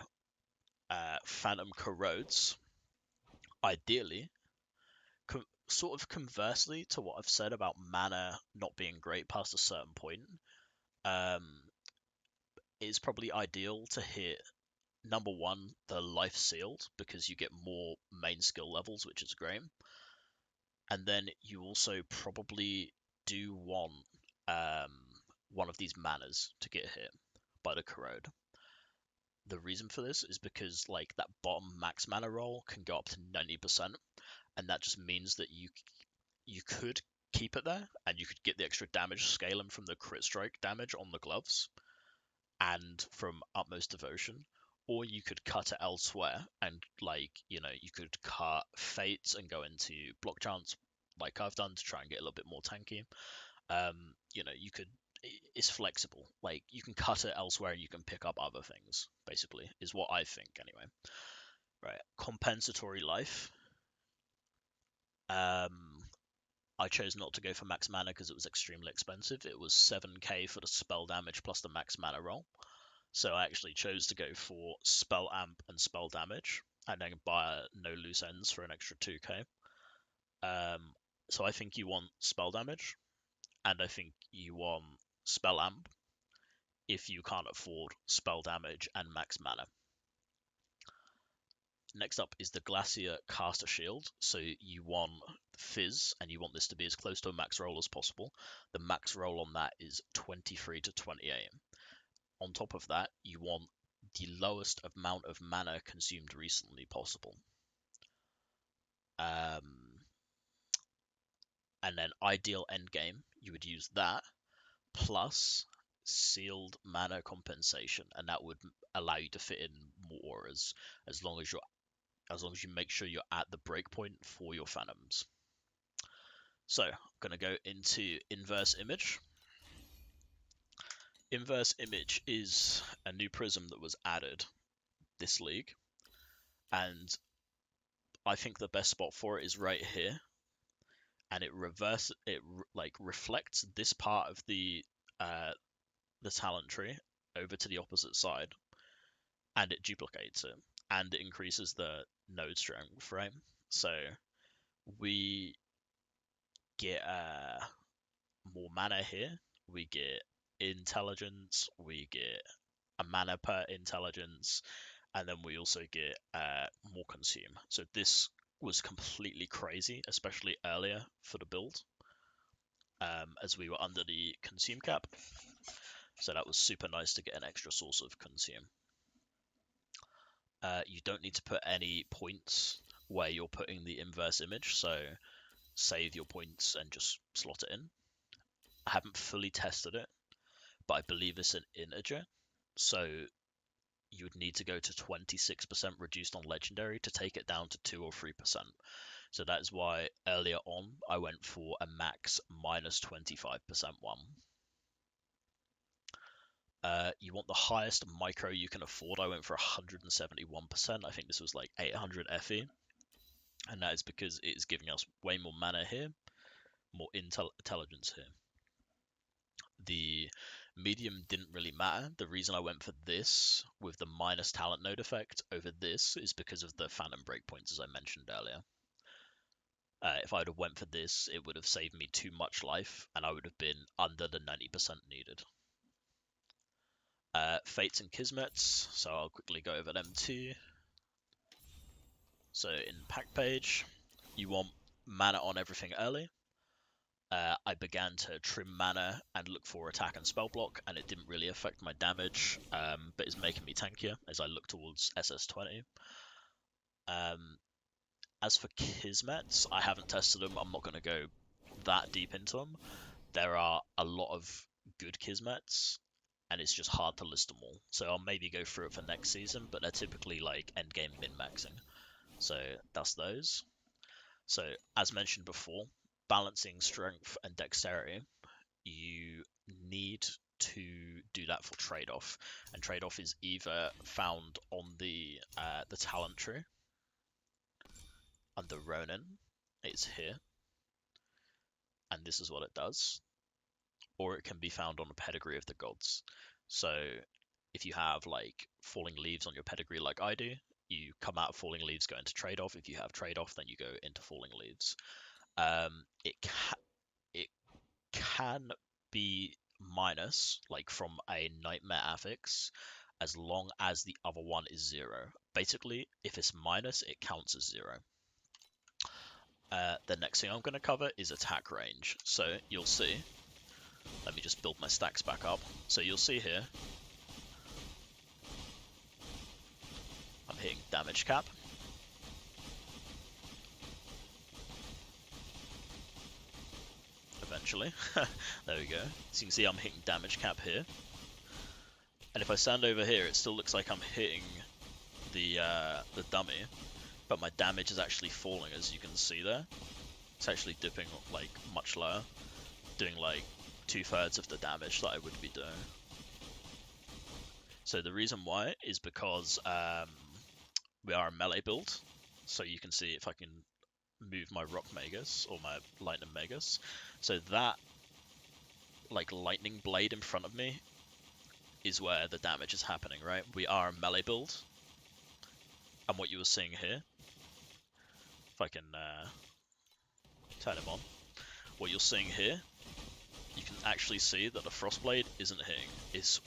Phantom corrodes, ideally, sort of conversely to what I've said about mana not being great past a certain point, is probably ideal to hit number one, the life sealed, because you get more main skill levels, which is great. And then you also probably do want one of these manas to get hit by the corrode. The reason for this is because like that bottom max mana roll can go up to 90%, and that just means that you could keep it there and you could get the extra damage scaling from the crit strike damage on the gloves and from utmost devotion, or you could cut it elsewhere and like you could cut fates and go into block chance like I've done to try and get a little bit more tanky. You could, it's flexible, like you can cut it elsewhere and you can pick up other things, basically, is what I think anyway. Right, compensatory life. I chose not to go for max mana because it was extremely expensive. It was 7k for the spell damage plus the max mana roll. So I actually chose to go for spell amp and spell damage, and then buy no loose ends for an extra 2k. So I think you want spell damage, and I think you want spell amp if you can't afford spell damage and max mana. Next up is the Glacier Caster Shield. So you want Fizz, and you want this to be as close to a max roll as possible. The max roll on that is 23 to 28. On top of that, you want the lowest amount of mana consumed recently possible. And then ideal endgame, you would use that plus sealed mana compensation, and that would allow you to fit in more auras as long as you make sure you're at the breakpoint for your phantoms. So I'm gonna go into inverse image. Inverse image is a new prism that was added this league, and I think the best spot for it is right here, and it reflects this part of the talent tree over to the opposite side, and it duplicates it, and it increases the node strength, right? So we get more mana here, we get intelligence, we get a mana per intelligence, and then we also get more consume. So this was completely crazy, especially earlier for the build, as we were under the consume cap. So that was super nice to get an extra source of consume. You don't need to put any points where you're putting the inverse image, so save your points and just slot it in. I haven't fully tested it, but I believe it's an integer, so you would need to go to 26% reduced on legendary to take it down to 2 or 3%. So that is why earlier on I went for a max minus 25% one. You want the highest micro you can afford. I went for 171%. I think this was like 800 FE. And that is because it is giving us way more mana here, more intelligence here. The medium didn't really matter. The reason I went for this with the minus talent node effect over this is because of the phantom breakpoints, as I mentioned earlier. If I would have went for this, it would have saved me too much life, and I would have been under the 90% needed. Fates and kismets, so I'll quickly go over them too. So in pack page, you want mana on everything early. I began to trim mana and look for attack and spell block, and it didn't really affect my damage, but it's making me tankier as I look towards SS20. As for kismets, I haven't tested them. I'm not going to go that deep into them. There are a lot of good kismets, and it's just hard to list them all. So I'll maybe go through it for next season, but they're typically like endgame min-maxing. So that's those. So as mentioned before, balancing strength and dexterity, you need to do that for trade-off, and trade-off is either found on the talent tree under Ronin, It's here, and this is what it does. Or it can be found on a Pedigree of the gods. So if you have like falling leaves on your Pedigree like I do, you come out of falling leaves, go into trade off. If you have trade off, then you go into falling leaves. It can be minus, like from a nightmare affix, as long as the other one is 0. Basically, if it's minus, it counts as 0. The next thing I'm going to cover is attack range. So you'll see, let me just build my stacks back up. So you'll see here, I'm hitting damage cap. Eventually. There we go. So you can see I'm hitting damage cap here. And if I stand over here, it still looks like I'm hitting the dummy, but my damage is actually falling, as you can see there. It's actually dipping like much lower, doing like 2/3 of the damage that I would be doing. So the reason why is because we are a melee build. So you can see if I can move my Rock Magus or my Lightning Magus. So that like lightning blade in front of me is where the damage is happening, right? We are a melee build. And what you were seeing here, if I can turn him on, what you're seeing here, you can actually see that the Frostblade isn't hitting. It's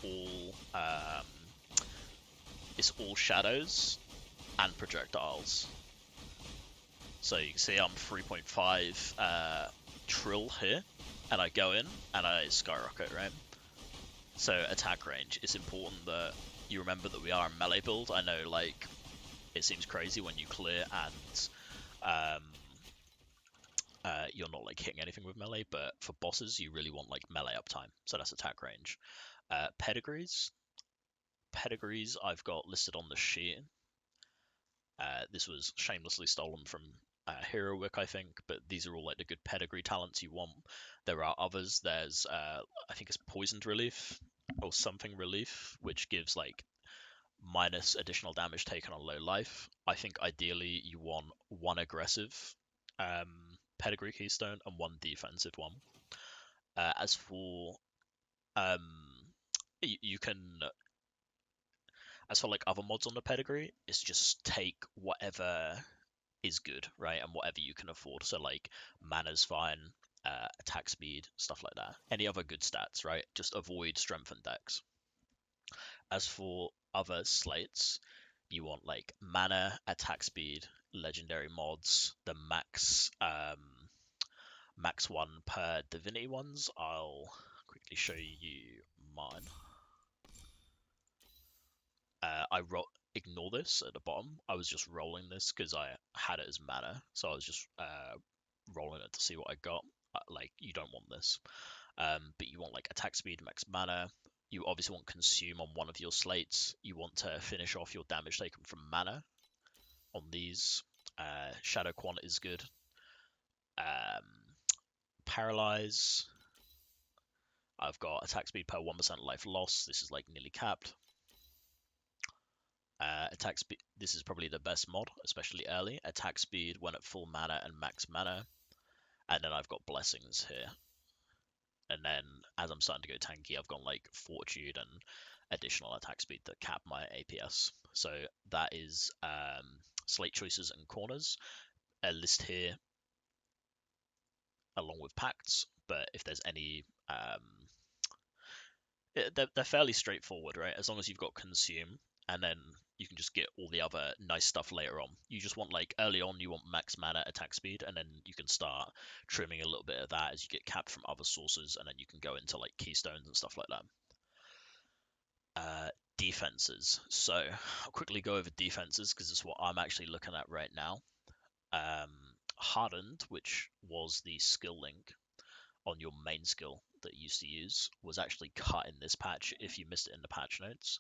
all shadows and projectiles. So you can see I'm 3.5 trill here, and I go in and I skyrocket, right? So attack range, it's important that you remember that we are a melee build. I know, like, it seems crazy when you clear and you're not like hitting anything with melee, but for bosses you really want like melee uptime, so that's attack range. Pedigrees I've got listed on the sheet. This was shamelessly stolen from Hero Wick, I think, but these are all like the good pedigree talents you want. There are others. There's I think it's poisoned relief or something relief, which gives like minus additional damage taken on low life. I think ideally you want one aggressive pedigree keystone and one defensive one. As for you can, as for like other mods on the pedigree, it's just take whatever is good, right, and whatever you can afford. So like mana's fine, attack speed, stuff like that. Any other good stats, right? Just avoid strength and dex. As for other slates, you want like mana, attack speed, legendary mods, the max one per divinity ones. I'll quickly show you mine. Ignore this at the bottom. I was just rolling this because I had it as mana, so I was just rolling it to see what I got. Like, you don't want this, but you want like attack speed, max mana. You obviously want consume on one of your slates. You want to finish off your damage taken from mana on these. Shadow Quant is good. Paralyze. I've got attack speed per 1% life loss. This is like nearly capped. Attack speed. This is probably the best mod, especially early. Attack speed when at full mana and max mana. And then I've got blessings here. And then as I'm starting to go tanky, I've got like fortitude and additional attack speed that cap my APS. So that is slate choices and corners. A list here along with pacts, but if there's any they're fairly straightforward, right? As long as you've got consume, and then you can just get all the other nice stuff later on. You just want like early on you want max mana, attack speed, and then you can start trimming a little bit of that as you get capped from other sources, and then you can go into like keystones and stuff like that. Defenses. So I'll quickly go over defenses because it's what I'm actually looking at right now. Hardened, which was the skill link on your main skill that you used to use, was actually cut in this patch if you missed it in the patch notes.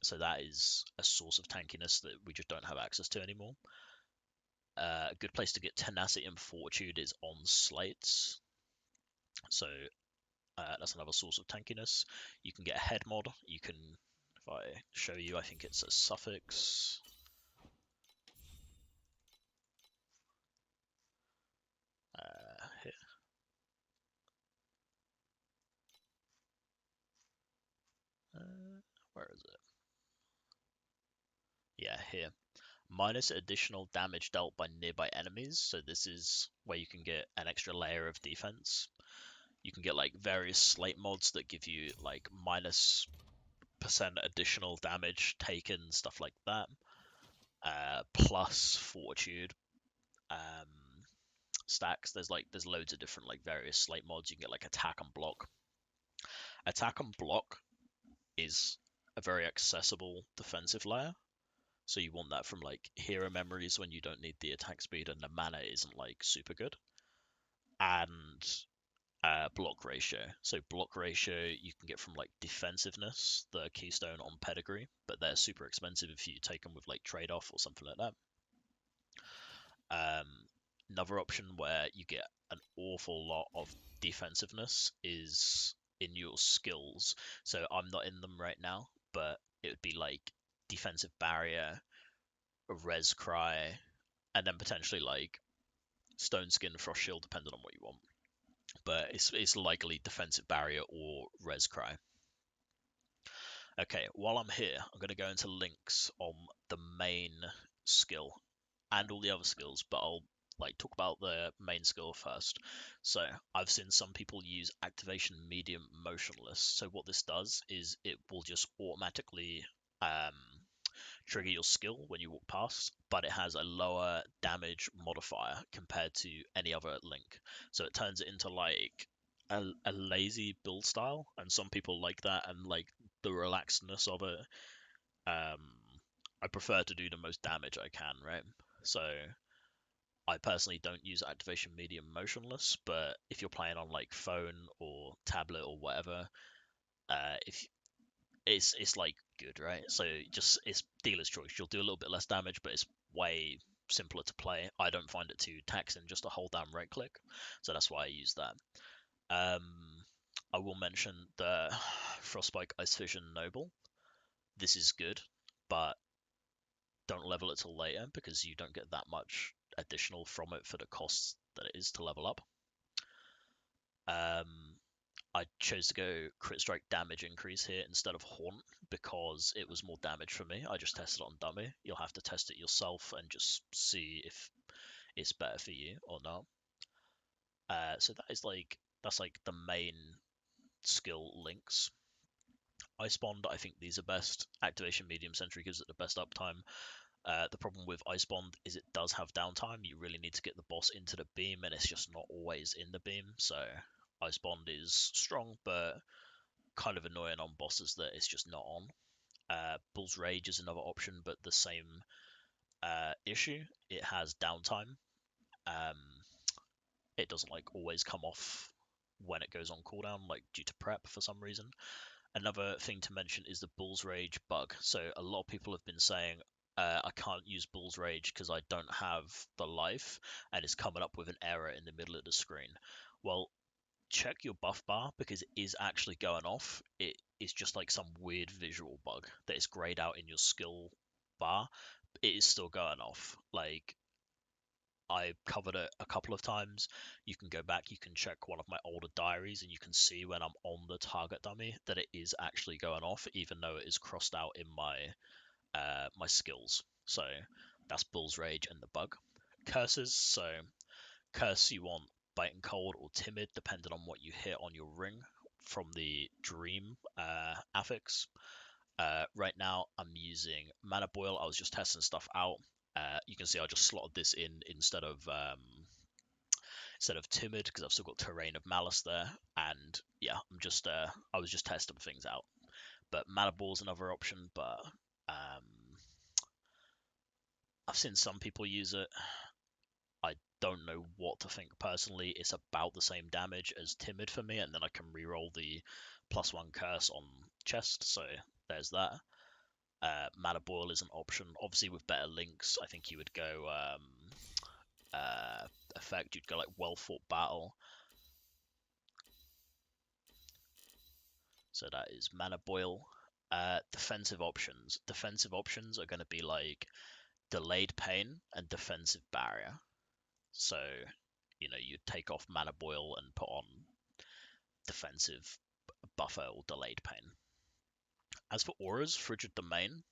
So that is a source of tankiness that we just don't have access to anymore. A good place to get tenacity and fortitude is on slates. So that's another source of tankiness. You can get a head mod. You can, if I show you, I think it's a suffix. Where is it? Yeah, here. Minus additional damage dealt by nearby enemies. So this is where you can get an extra layer of defense. You can get like various slate mods that give you like minus percent additional damage taken, stuff like that. Plus fortitude stacks. There's loads of different like various slate mods. You can get like attack and block. Attack and block is a very accessible defensive layer. So you want that from like hero memories when you don't need the attack speed and the mana isn't like super good. And block ratio. So block ratio you can get from like defensiveness, the keystone on Pedigree, but they're super expensive if you take them with like trade off or something like that. Another option where you get an awful lot of defensiveness is in your skills. So I'm not in them right now, but it would be like defensive barrier, a res cry, and then potentially like stone skin, frost shield, depending on what you want. But it's likely defensive barrier or res cry. Okay, while I'm here, I'm going to go into links on the main skill and all the other skills, but I'll like talk about the main skill first. So I've seen some people use activation medium motionless. So what this does is it will just automatically trigger your skill when you walk past, but it has a lower damage modifier compared to any other link. So it turns it into like a lazy build style, and some people like that and like the relaxedness of it. I prefer to do the most damage I can, right? So I personally don't use activation medium motionless, but if you're playing on like phone or tablet or whatever, if it's like good, right? So just it's dealer's choice. You'll do a little bit less damage, but it's way simpler to play. I don't find it too taxing just to hold down right click, so that's why I use that. Um, I will mention the Frostbite Ice Vision Noble. This is good, but don't level it till later because you don't get that much additional from it for the costs that it is to level up. I chose to go crit strike damage increase here instead of haunt because it was more damage for me. I just tested it on dummy. You'll have to test it yourself and just see if it's better for you or not. So that's like the main skill links. Ice Bond, I think these are best. Activation Medium Sentry gives it the best uptime. The problem with Ice Bond is it does have downtime. You really need to get the boss into the beam, and it's just not always in the beam. So Ice Bond is strong, but kind of annoying on bosses that it's just not on. Bull's Rage is another option, but the same issue. It has downtime. Um, it doesn't like always come off when it goes on cooldown, like due to prep for some reason. Another thing to mention is the Bull's Rage bug. So a lot of people have been saying, I can't use Bull's Rage because I don't have the life, and it's coming up with an error in the middle of the screen. Well, check your buff bar because it is actually going off. It is just like some weird visual bug that is grayed out in your skill bar. It is still going off. Like, I covered it a couple of times. You can go back, you can check one of my older diaries, and you can see when I'm on the target dummy that it is actually going off, even though it is crossed out in my skills. So that's Bull's Rage and the bug. Curses. So curse you want biting cold or timid, depending on what you hit on your ring from the dream affix. Right now I'm using Mana Boil. I was just testing stuff out. You can see I just slotted this in instead of timid because I've still got Terrain of Malice there. And yeah, I was just testing things out. But Mana Ball is another option, but um, I've seen some people use it. I don't know what to think personally. It's about the same damage as Timid for me, and then I can reroll the +1 curse on chest, so there's that. Mana Boil is an option. Obviously, with better links, I think you would go effect. You'd go like Well Fought Battle. So that is Mana Boil. Defensive options. Defensive options are going to be like Delayed Pain and Defensive Barrier. So, you take off Mana Boil and put on defensive buffer or delayed pain. As for auras, Frigid Domain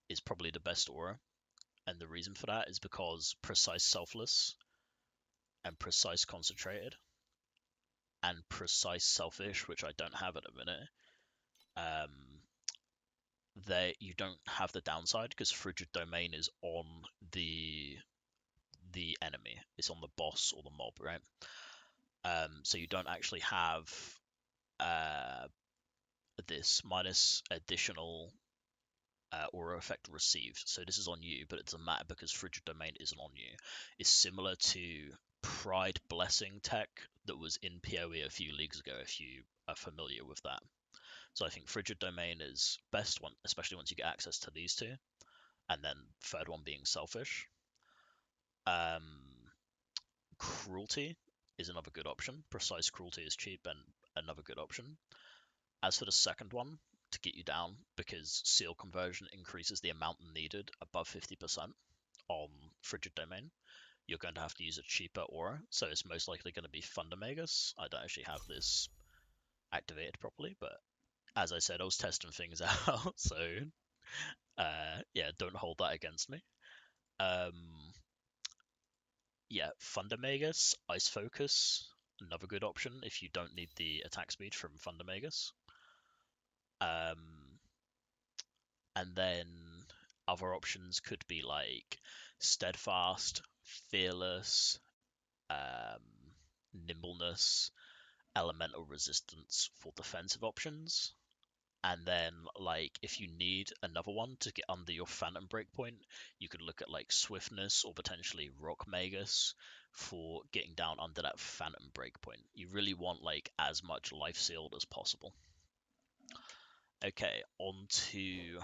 is probably the best aura, and the reason for that is because precise selfless and precise concentrated and precise selfish, which I don't have at a minute, you don't have the downside because Frigid Domain is on the enemy. It's on the boss or the mob, right? So you don't actually have this minus additional aura effect received. So this is on you, but it doesn't matter because Frigid Domain isn't on you. It's similar to Pride Blessing tech that was in PoE a few leagues ago, if you are familiar with that. So I think Frigid Domain is best one, especially once you get access to these two, and then third one being Selfish. Cruelty is another good option. Precise Cruelty is cheap and another good option. As for the second one, to get you down, because seal conversion increases the amount needed above 50% on Frigid Domain, you're going to have to use a cheaper aura, so it's most likely going to be Thundermagus. I don't actually have this activated properly, but as I said, I was testing things out, so yeah, don't hold that against me. Yeah, Thundermagus, Ice Focus, another good option if you don't need the attack speed from Thundermagus. And then other options could be like Steadfast, Fearless, Nimbleness, Elemental Resistance for defensive options. And then, like, if you need another one to get under your Phantom Breakpoint, you could look at like Swiftness or potentially Rock Magus for getting down under that Phantom Breakpoint. You really want like as much life sealed as possible. Okay, on to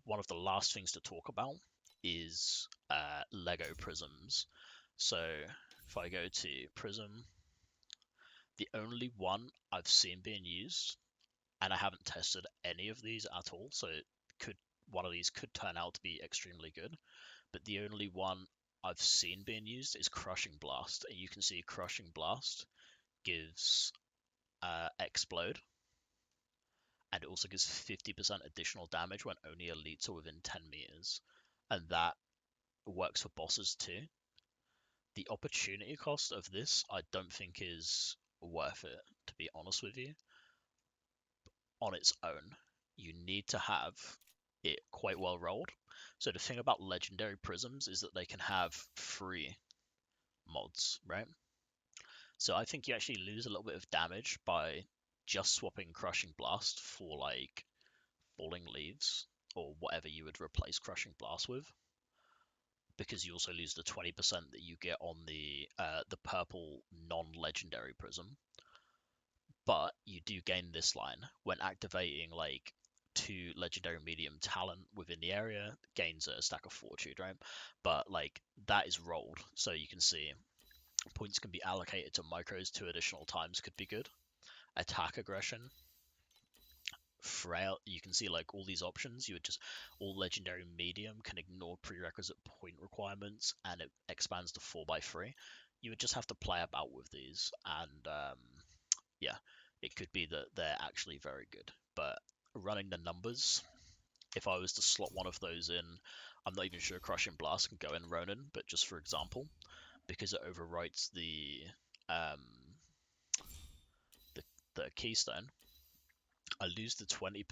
one of the last things to talk about is Lego Prisms. So if I go to Prism, the only one I've seen being used, and I haven't tested any of these at all, so one of these could turn out to be extremely good, but the only one I've seen being used is Crushing Blast, and you can see Crushing Blast gives Explode, and it also gives 50% additional damage when only elites are within 10 meters, and that works for bosses too. The opportunity cost of this I don't think is worth it, to be honest with you. On its own, you need to have it quite well rolled. So the thing about legendary prisms is that they can have free mods, right? So I think you actually lose a little bit of damage by just swapping Crushing Blast for like Falling Leaves or whatever you would replace Crushing Blast with, because you also lose the 20% that you get on the purple non-legendary prism. But you do gain this line when activating like 2 legendary medium talent within the area, gains a stack of fortune, right? But like that is rolled, so you can see points can be allocated to micros 2 additional times, could be good. Attack aggression, frail, you can see like all these options. You would just, all legendary medium can ignore prerequisite point requirements, and it expands to 4x3. You would just have to play about with these, and yeah, it could be that they're actually very good. But running the numbers, if I was to slot one of those in, I'm not even sure Crushing Blast can go in Ronin, but just for example, because it overwrites um, the Keystone, I lose the 20%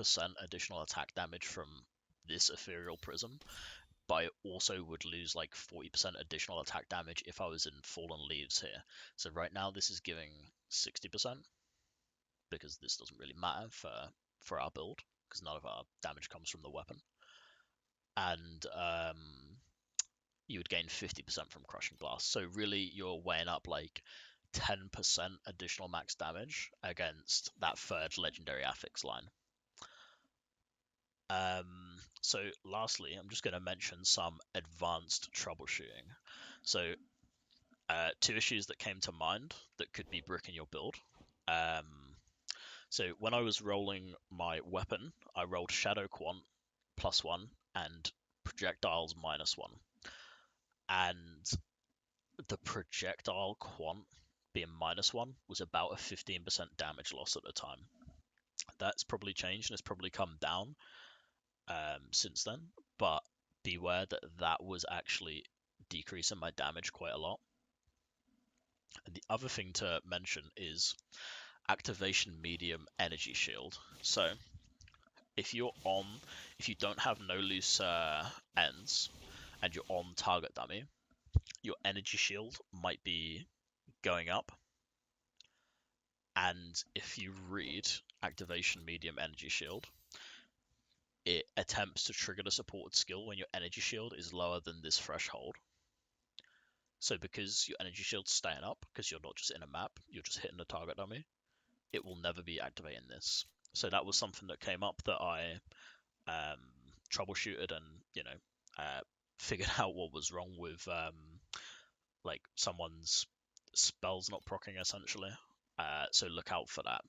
additional attack damage from this Ethereal Prism, but I also would lose like 40% additional attack damage if I was in Fallen Leaves here. So right now this is giving 60%, because this doesn't really matter for our build, because none of our damage comes from the weapon. And you would gain 50% from Crushing Blast. So really you're weighing up like 10% additional max damage against that third legendary affix line. So lastly, I'm just going to mention some advanced troubleshooting. So 2 issues that came to mind that could be bricking your build. So when I was rolling my weapon, I rolled Shadow Quant +1 and projectiles -1. And the projectile quant being -1 was about a 15% damage loss at the time. That's probably changed and it's probably come down since then, but beware that that was actually decreasing my damage quite a lot. And the other thing to mention is activation medium energy shield. So if you don't have no loose ends and you're on target dummy, your energy shield might be going up. And if you read activation medium energy shield, it attempts to trigger the supported skill when your energy shield is lower than this threshold. So because your energy shield's staying up, because you're not just in a map, you're just hitting the target dummy, it will never be activating this. So that was something that came up that I troubleshooted and figured out what was wrong with like someone's spells not proccing essentially. So look out for that.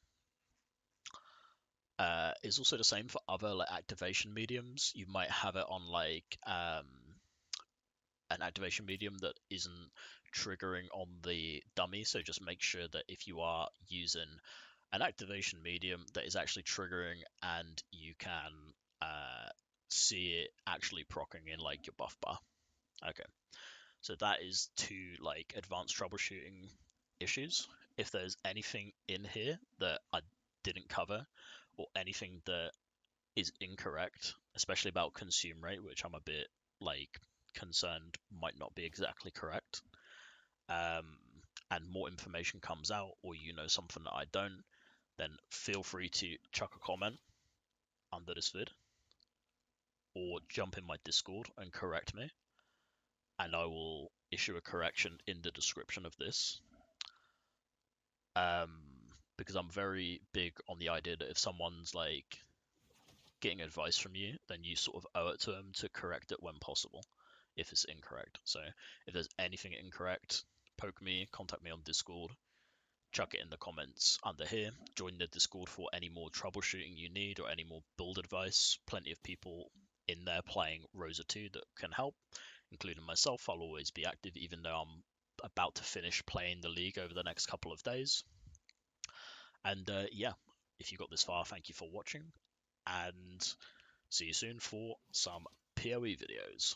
It's also the same for other like activation mediums. You might have it on like an activation medium that isn't triggering on the dummy. So just make sure that if you are using an activation medium that is actually triggering and you can see it actually proccing in like your buff bar. Okay, so that is two like advanced troubleshooting issues. If there's anything in here that I didn't cover or anything that is incorrect, especially about consume rate, which I'm a bit like concerned might not be exactly correct, and more information comes out or you know something that I don't, then feel free to chuck a comment under this vid or jump in my Discord and correct me, and I will issue a correction in the description of this. Um, because I'm very big on the idea that if someone's like getting advice from you, then you sort of owe it to them to correct it when possible if it's incorrect. So if there's anything incorrect, poke me, contact me on Discord, chuck it in the comments under here. Join the Discord for any more troubleshooting you need or any more build advice. Plenty of people in there playing Rosa 2 that can help, including myself. I'll always be active, even though I'm about to finish playing the league over the next couple of days. And yeah, if you got this far, thank you for watching, and see you soon for some PoE videos.